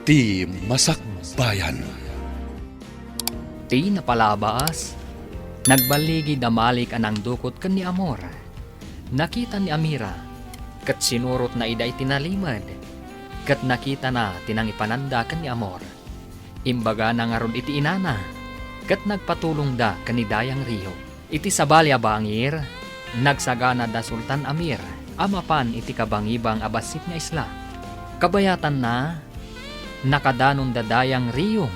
Ti Masakbayan. Ti napalabas, nagbaligi damalik anang dukot kan ni Amor. Nakita ni Amira, kat sinurot na iday tinalimad, kat nakita na tinang ipananda kan ni Amor. Imbaga na nga ron iti inana, kat nagpatulong da kanidayang Rio. Iti sabalya bangir, nagsagana da Sultan Amir, amapan iti kabangibang abasit nga isla. Kabayatan na, nakadanon dadayang Rio,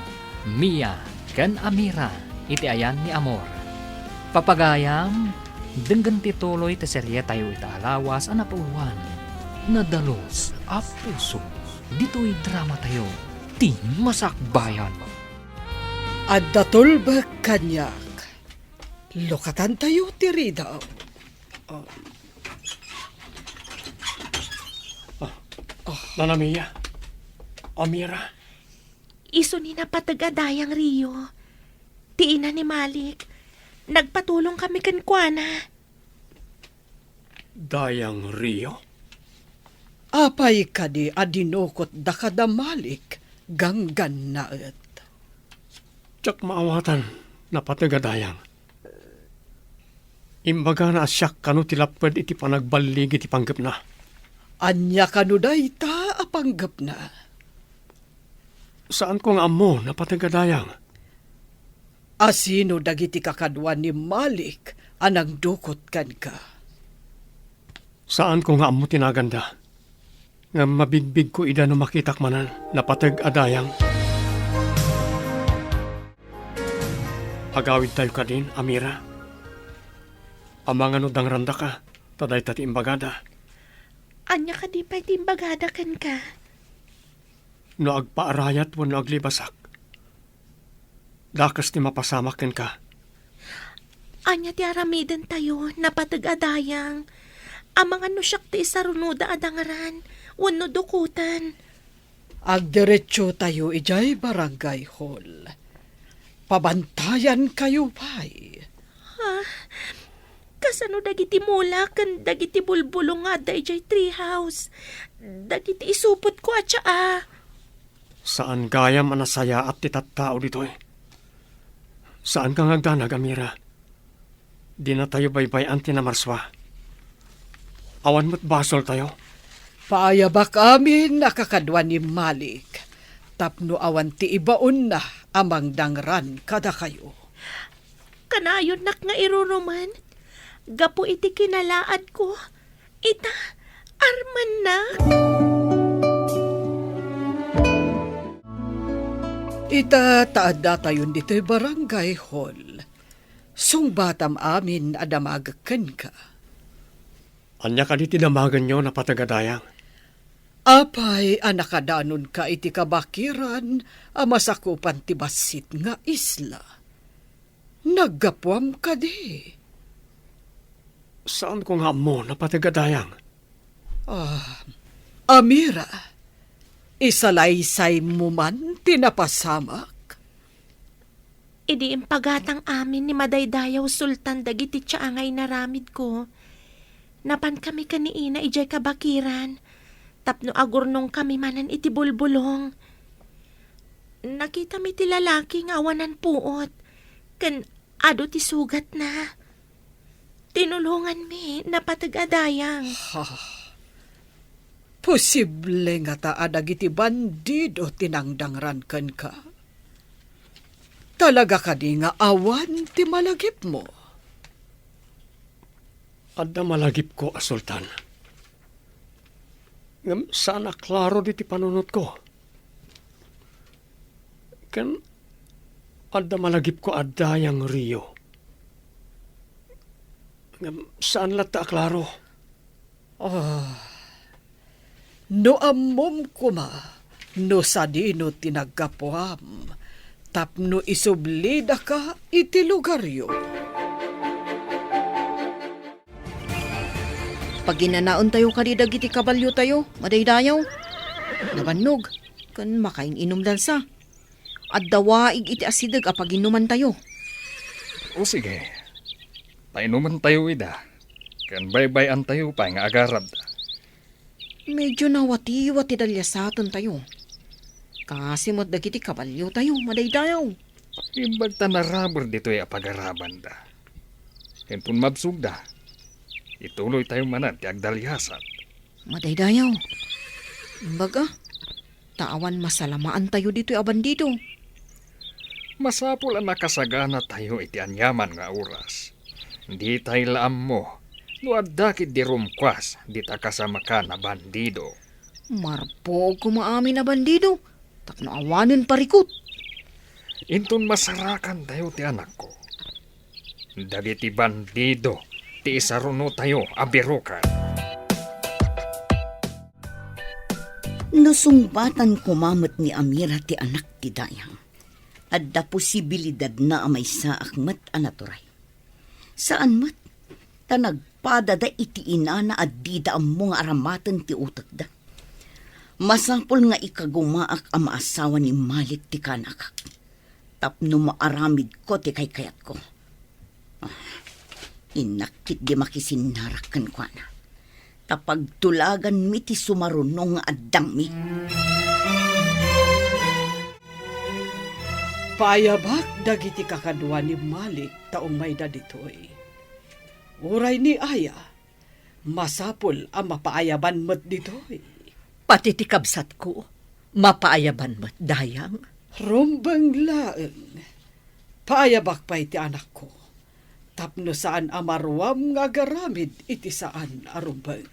Mia, ken Amira, iti ayan ni Amor. Papagayam, denggan tituloy ti serye tayo itaalawas anapuluan. Nadalos, apuso, dito'y drama tayo, ti Masakbayan. Adda tulbag kanyak. Lokatan tayo ti Rida. Nanamiya, Amira, Iso ni napatagadayang Rio. Ti ina ni Malik. Nagpatulong kami kan Kuana. Dayang Rio. Apay kadi adinokot da kadamalik ganggan naet. Tsak maawatan na patagadayang. Imbaga na asyak kanu tilapad iti panagbalig iti panggap na. Anya kanuday ta apanggap na. Saan ko nga amo na patagadayang? Asino dagiti kakadwan ni Malik anang dukot kan ka. Saan ko nga amo tinaganda? Nga mabigbig ko ida no makitak manan na patagadayang. Agawid tayo ka din, Amira. Amang ano dang randa ka, taday tati imbagada. Anya ka di pa timbagada kan ka. No agpaarayat wano aglibasak. Dakas ti mapasamakin ka. Anya ti aramidan tayo napatagadayang. Amang ano siyak ti isarunuda adangaran. Wano dukutan. Agdiretso tayo ijay barangay hall. Pabantayan kayo pa'y. Kasano dagiti mula kan dagiti bulbulong nga dayjay treehouse. Dagiti isupot ko at siya Saan gayam anasaya at titattao dito eh? Saan ka ngagdanag, Amira? Di na tayo baybayan tinamarswa. Awan mo't basol tayo. Paayabak amin nakakadwan ni Malik. Tapno awan ti ibaon na amang dangran kada kayo. Kanayon nak nga iruruman. Gapo iti kinalaad ko. Ita, arman na. Ita taada tayon dito'y barangay hall. Sungbatam amin adamagakan ka. Anya ka di tinamagan nyo na patagadayang. Apay anakadanon ka iti kabakiran amasakupan ti basit nga isla. Naggapuam ka di. Saan ko nga mo na patagadayang? Amira, isalaysay mo man tinapasamak. Idi impagatang amin ni Madaydayaw Sultan dagiti tiyaangay naramid ko. Napan kami kaniina ijay kabakiran. Tapno agurnong kami manan iti bulbulong. Nakita mi ti lalaki nga awanan puot. Kan ado ti sugat na. Tinulungan mi napatagadayang. Posible nga taadag iti bandido tinangdangran kan ka. Talaga ka di nga awan ti malagip mo. Adda malagip ko, Sultan. Ngam sana klaro di ti panunot ko. Kan adda malagip ko adayang Rio. Ngam saan lata klaro? No ammom kuma, no sadino tinaggapuam, tapno isublida ka iti lugaryo. Pag ginanaon tayo kadidag iti kabalyo tayo, madaydayaw. Nabannog, kan makain inom dansa. At dawaig iti asidag apag inuman tayo. O sige, painuman tayo ida. Kan baybayan tayo pa nga agarab. Medyo nawati-wati dalyasaton tayo. Kasimot dagiti kabalyo tayo, madaydayaw. Imbag ta narabor dito ay apagaraban da. Hempun mabsugda. Ituloy tayo manat ti agdalyasat. Madaydayaw. Imbaga, taan masalamaan tayo dito abandido. Masapul ang nakasagana tayo iti anyaman nga oras. Di tayo laam mo. No adakit di rumkwas, di ta kasama ka na bandido. Marpo kumaamin na bandido. Tapno awanin parikot. Intun masarakan tayo ti anak ko. Dagiti bandido, ti isaruno tayo abirukan. Nusungbatan kumamot ni Amira ti anak ti Dayang. Adda posibilidad na amay sa akmat anaturay. Saan mat? Ta nagpadada iti inana at dida ang mga aramatan ti utak da. Masapol nga ikagumaak ang maasawa ni Malik ti kanakak. Tapno maaramid ko ti kayat ko. Inakit di makisinarakan ko na. Tapag tulagan mi ti sumarunong nga addang mi. Paayabak dagiti kakadwa ni Malik taong may daditoy. Uray ni Aya, masapol ang mapaayaban mo't ditoy. Pati ti kabsat ko, mapaayaban mo't dayang. Rumbang laeng, paayabak pa iti anak ko. Tapno saan amarwam nga garamid iti saan arumbang.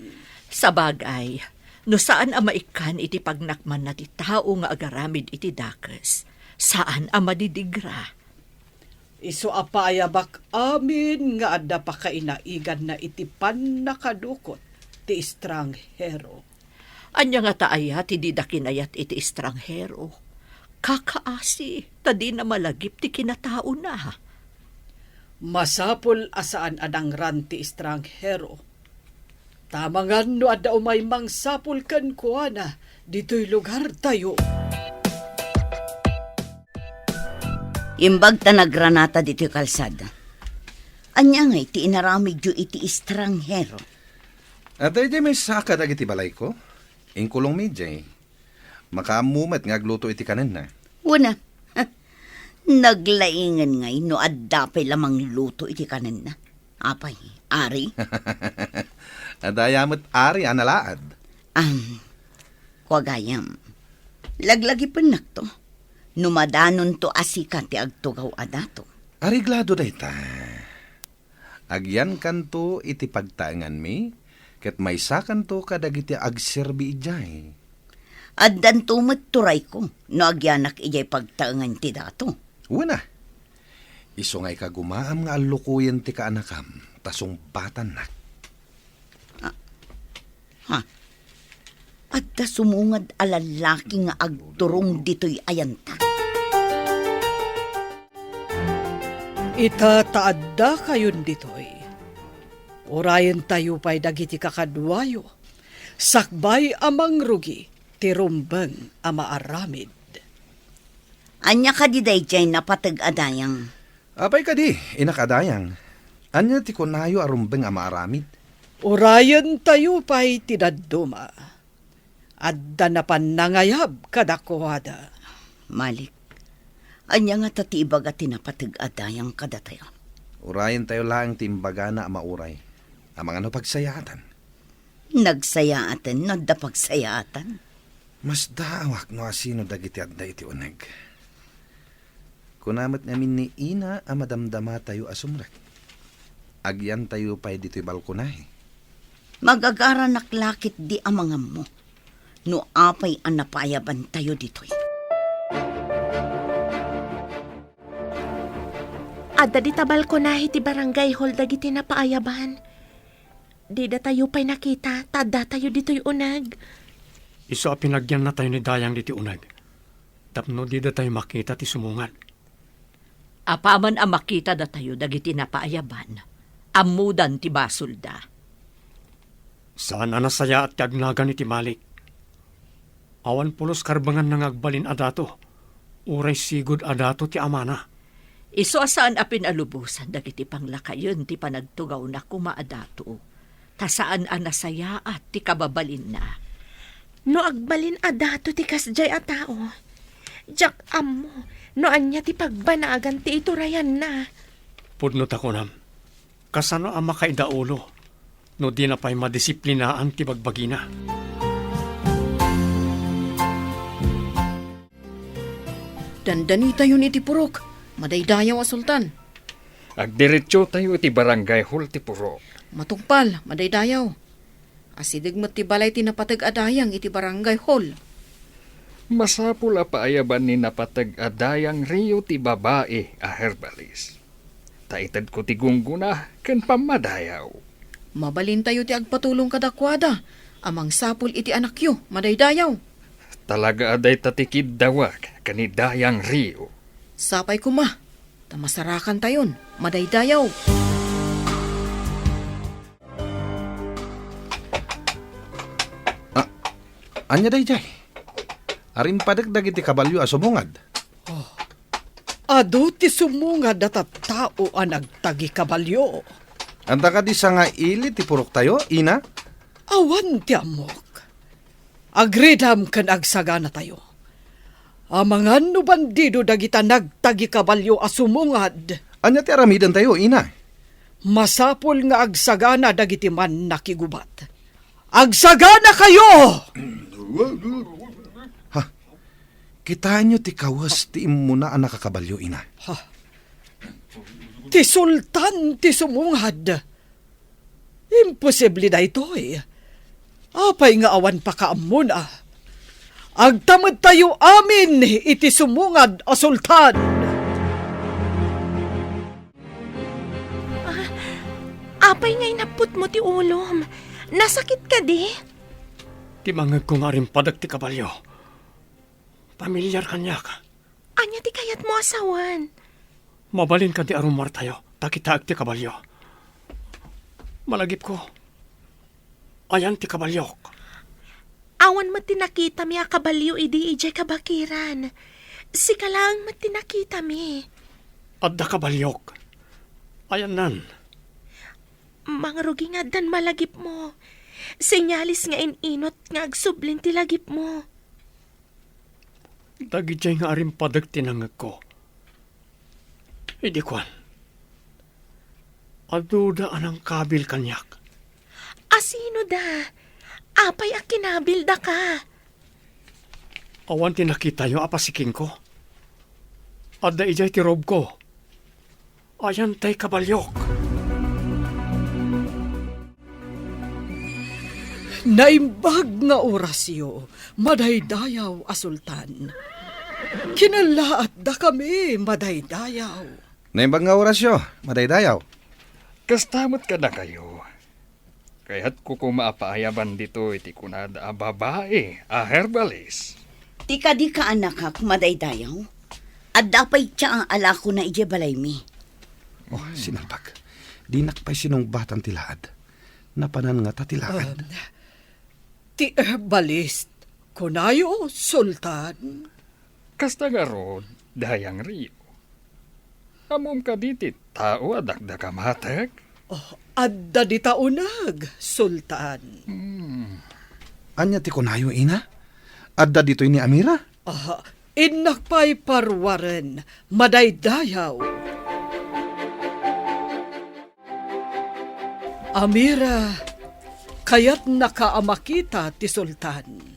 Sa bagay, no saan ang maikan iti pagnakman na ti tao nga agaramid iti dakes, saan ang madidigra. Iso apaayabak amin nga adda pa kainaigan na iti pan nakadukot ti estranghero. Anya nga taaya ti didakinayat iti estranghero. Kakaasi, tadi na malagip ti kinatao na. Masapol asaan adang ran ti estranghero. Tamangan no adda umay mangsapol kan kuana dito'y lugar tayo. Imbag ta nagranata dito'y kalsada. Anya nga iti inaramid yu iti estranghero. At ay may saka dagiti balay ko. Ingkulong medjay. Makamumat nga agluto iti kanin na. Una, naglaingan ngay no addapay lamang luto iti kanin na. Apay, ari? Adayamot ari analaad. Kwagayam. Laglagi penak to. Numadanon to asika ti agtugaw adato. Ariglado dayta. Agyan kanto iti pagtaangan mi, ket may sakan to kadagiti agserbi ijay. Addan tumet turay ko, no agyanak ijay pagtaangan ti dato. Una, iso ngay kagumaam nga alukuyen ti kaanakam, tasong batan na. Adda sumungad alalaki nga agturong dito'y ayanta. Itataadda kayon ditoy. Urayan tayo pa'y dagiti kakadwayo. Sakbay amang rugi, tirumbang ama aramid. Anya ka di dayjay napatag-adayang. Apay ka di, inakadayang. Anya ti kunayo arumbeng ama aramid? Urayan tayo pa'y tinaduma. Adda na panangayab kadakuwada. Malik, anya nga tatiibag at tinapatag-adayang kadatayon. Urayan tayo lang timbaga na mauray. Amang ano pagsayaatan. Nagsayaatan, nadda pagsayaatan. Mas dawak no asino dagiti adda iti uneg. Kunamat ngamin ni Ina ang madamdama tayo asumrek. Agyan tayo pa'y dito'y balkonay. Magagara naklakit di amangam mo. No apay ang napayaban tayo dito'y. Adda di tabal ko na iti barangay hall dagiti na paayaban. Di da tayo pa'y nakita, tada tayo dito'y unag. Iso a pinagyan na tayo ni Dayang diti unag. Tapno di da tayo makita ti sumungat. Apaman ang makita da tayo dagiti na paayaban. Amudan ti basulda. Saan anasaya at agnagan iti Malik? Awan pulos karbangan nang agbalin adato. Uray sigod adato ti amana. Iso asaan a pinalubusan dagiti panglakayon ti panagtugaw na kumaadato. Tasaan ang nasaya at ti kababalin na. No agbalin adato ti kasjay a tao. Jak amo, noan niya ti pagbanagan ti iturayan na. Pudnot ako nam. Kasano ang makaidaulo no di na pa'y madisiplinaan ti bagbagina. Dandani tayo ni Tipurok. Madaydayaw a sultan. Agdiretso tayo iti barangay hall ti Purok. Matungpal, madaydayaw. Asidig mo ti balay tinapatag adayang iti barangay hall. Masapul a paayaban ni napatag adayang Rio ti babae a herbalis. Taitad ko ti gungguna ken pamadayaw. Mabalin tayo ti agpatulong kadakwada. Amang sapul iti anakyo, madaydayaw. Talaga aday tatikid dawag kani dayang Rio. Sapay kuma. Tamasarakan tayon, madaydayaw. Anya dayjay. Arin padagdag iti kabalyo a sumungad. Ado ti sumungad at tao ang nagtagi kabalyo. Anta ka di sa nga ili ti purok tayo, ina? Awan ti amok. Agridam kan agsagana tayo. Amangan no bandido dagita nagtagi kabalyo a sumungad. Anya ti aramidan tayo, ina? Masapol nga agsagana dagiti man nakigubat. Agsagana kayo! Kitaan nyo ti kawas ti imuna ang nakakabalyo, ina. Ti sultan ti sumungad. Imposible na ito eh. Apay nga awan pa kaamuna. Agtamad tayo amin iti sumungad a sultan. Apay ngay naput mo ti ulom. Nasakit ka di? Ti mangag ko nga rin padag ti kabalyo. Pamilyar kanya ka. Anya ti kayat mo asawan. Mabalin ka ti arumar tayo. Takitaag ti kabalyo. Malagip ko. Ayan ti kabalyok. Awan mo tinakita mi a kabalyo idi ijay kabakiran. Sika lang mo tinakita mi. Adda kabalyok. Ayan nan. Mangrugi nga dan malagip mo. Senyalis nga inot nga agsublin ti lagip mo. Dagijay nga aring padag tinangag ko. Hindi kwan. Aduda anang kabil kanyak. Asino da? Apay a kinabil da ka. Awan tinakita yo apasiking ko. Adda ijay ti rob ko. Ayan tay kabalyok. Naimbag nga orasyo, madaydayaw a sultan. Kinalaat da kami, madaydayaw. Naimbag nga orasyo, madaydayaw. Kastamot ka na kayo. Kaya't ko kumapaayaban dito iti kunada a babae a herbalis. Tika di ka anak kak madaydayaw. At dapay siya ang alako na ije balay mi. Oh, sinalpag. Di nakpay sinong tilaad. Napanan nga tatilaad. Ti herbalist, kunayo, sultan. Kasta nga rod, dayang Rio. Amom ka diti, tao adagda ka matag. Adda di taunag, sultan. Anya ti kunayo, ina? Adda dito'y ni Amira? Inakpay parwaren, madaydayaw. Amira, kaya't nakaamakita ti sultan.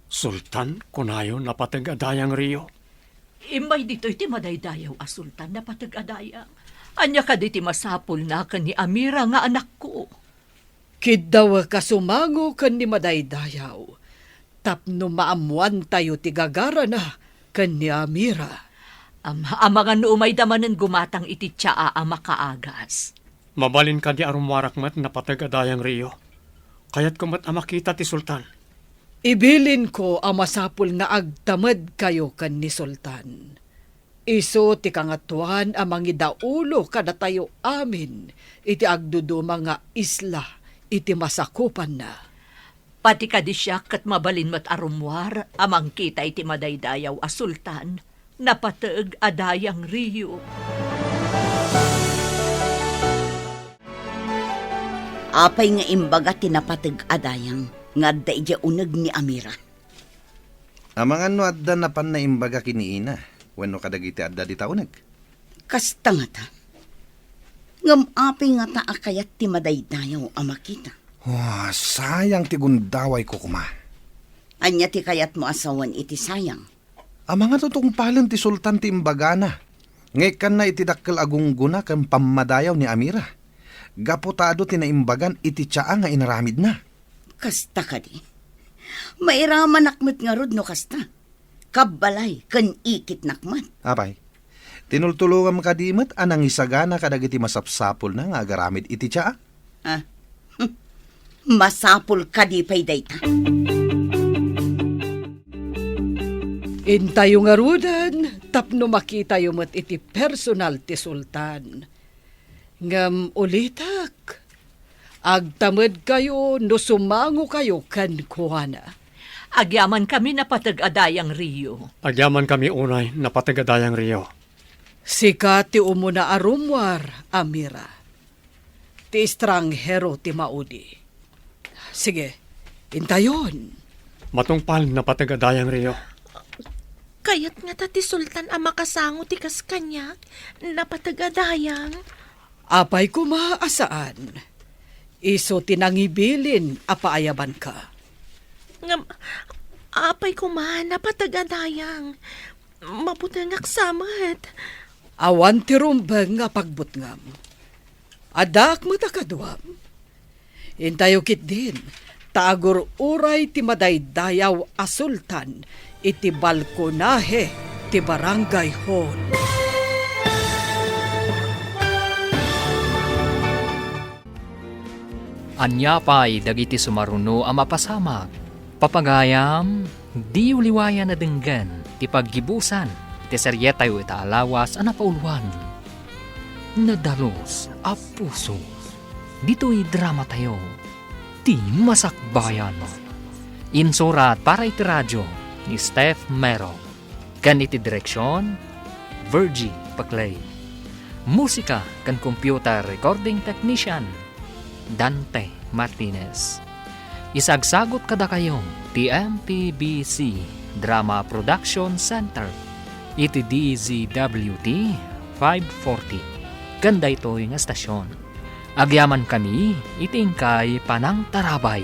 Sultan, kunayo napatag adayang Rio. Imay dito iti madaydayaw a sultan na patag-adayang. Anya ka diti masapul na ka ni Amira nga anak ko. Kidaw kasumango kan ni madaydayaw. Tapno maamuan tayo ti gagara na kan ni Amira. Ang mga nuumay damanan gumatang iti tsaa a makaagas. Mabalin ka di arumwarak mat napatag adayang Rio. Kaya't kumat amakita ti sultan. Ibilin ko ang masapul nga agtamad kayo kan ni sultan. Iso ti kangatuan ang mangidaulo kada tayo amin iti agdudo mga isla iti masakupan na. Pati ka di siya kat mabalin mat arumwar amang kita iti madaydayaw a sultan napatag adayang Rio. Apay nga imbaga tinapatag adayang nga da ija uneg ni Amira. Amang ano adda na pan na imbaga kiniina, wenno kadagiti adda di taunag. Kasta nga ta. Ngamapi nga ta akayat ti madaydayaw amakita. Sayang ti gundaway ko kuma. Anya ti kayat mo asawan iti sayang. Amang nga totong palan ti sultan ti imbaga na. Ngayon na iti dakkel agungguna kan pamadayaw ni Amira. Gaputado ti naimbagan iti tsaa nga inaramid na. Kasta ka di. Mairaman nakmet nga rod no kasta. Kabalay kan ikit nakmat. Apay, tinultulungan ka dimet anang isagana kadagiti masapsapol na nga agaramid iti tsaa. Masapul ka di pay dayta. Intayo nga rudan, tapno makita yung mat iti personal ti sultan. Ngam ulitak, agtamad kayo no sumango kayo kan kuana. Agyaman kami na patag-adayang Rio. Agyaman kami unay na patigadayang Rio. Sika ti umuna arumwar, Amira. Ti estranghero ti maudi. Sige, intayon. Matungpal na patigadayang Rio. Kayat nga ta ti sultan ang makasango ti kaskanyak, napatagadayang. Apay kumaasaan. Iso tinangibilin apaayaban ka. Apay kumahan, napatagadayang. Mabutang aksamat. Awan ti rumbeng nga pagbutngam. Adak mo takadwam. Intayo kit din, taagur uray ti madaydayaw a sultan, iti balkonahe ti barangay hall. Anyapay dagiti sumaruno ang mapasamag. Papagayam, di uliwayan na denggan, ti paggibusan, ti seryetayo ita alawas ang napaulwan. Nadalos a puso, dito'y drama tayo, ti masakbayan. Insurat para iti radyo ni Steph Mero. Kan iti direksyon, Virgie Paclay. Musika kan computer recording technician, Dante Martinez. Isagsagot kada kayong TMPBC Drama Production Center. Iti DZWT 540. Ganda ito yung estasyon. Agyaman kami, itingkay panang tarabay.